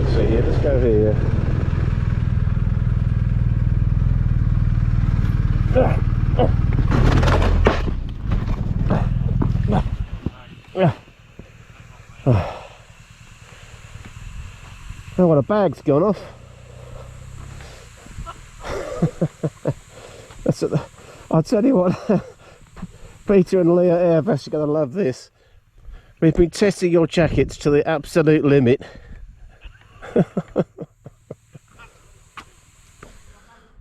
look see here. Let's go here. Oh, well, the bag's gone off. I'll tell you what, Peter and Leah Airbus are going to love this. We've been testing your jackets to the absolute limit.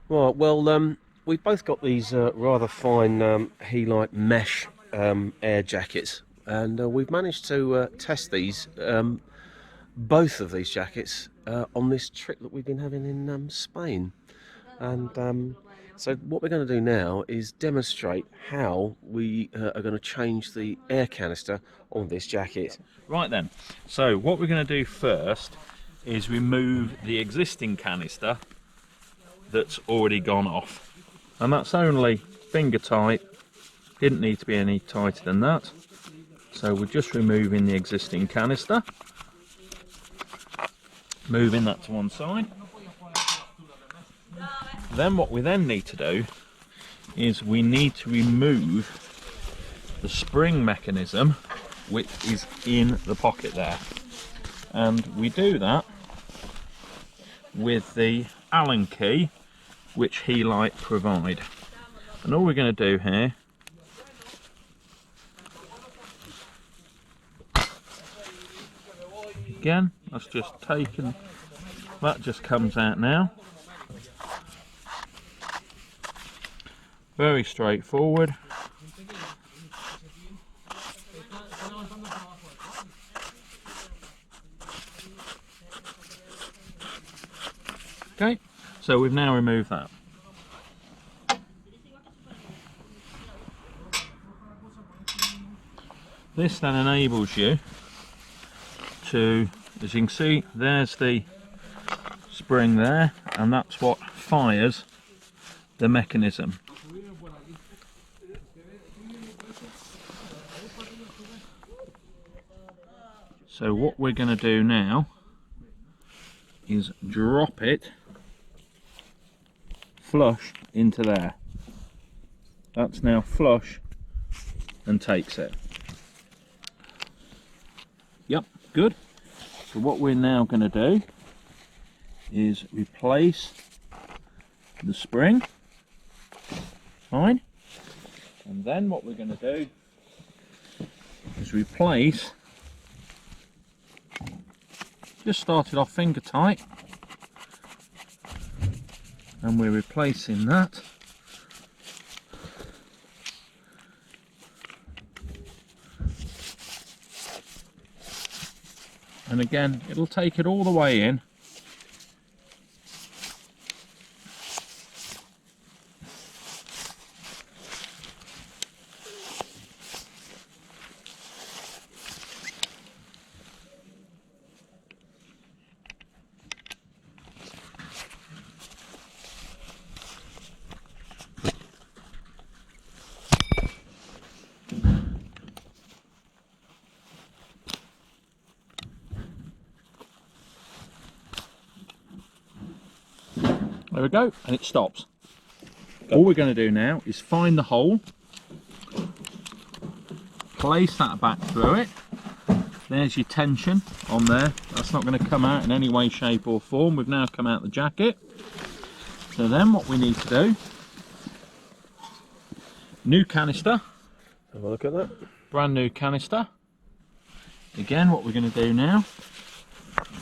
Right, well, we've both got these rather fine Helite mesh air jackets, and we've managed to test these, both of these jackets, on this trip that we've been having in Spain. And so what we're going to do now is demonstrate how we are going to change the air canister on this jacket. Right then, so what we're going to do first is remove the existing canister that's already gone off, and that's only finger tight, didn't need to be any tighter than that. So we're just removing the existing canister, moving that to one side. Then what we then need to do is we need to remove the spring mechanism which is in the pocket there, and we do that with the Allen key which Helite provide. And all we're going to do here again, that's just taken, that just comes out now. Very straightforward. Okay, so we've now removed that. This then enables you to, as you can see, there's the spring there, and that's what fires the mechanism. So what we're going to do now is drop it flush into there. That's now flush and takes it. Yep, good. So what we're now going to do is replace the spring. Fine. And then what we're going to do is replace, just started off finger tight, and we're replacing that. And again, it'll take it all the way in. There we go, and it stops. All we're going to do now is find the hole, place that back through it. There's your tension on there. That's not going to come out in any way, shape or form. We've now come out the jacket. So then what we need to do, new canister. Have a look at that. Brand new canister. Again, what we're going to do now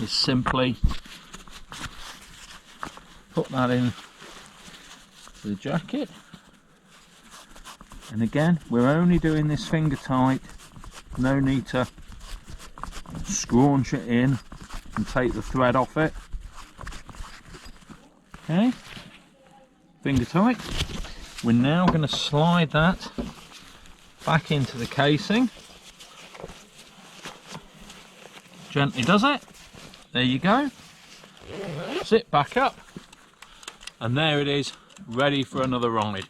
is simply put that in the jacket, and again we're only doing this finger tight, no need to scraunch it in and take the thread off it. Okay, finger tight. We're now going to slide that back into the casing. Gently does it. There you go. Sit back up. And there it is, ready for another ride.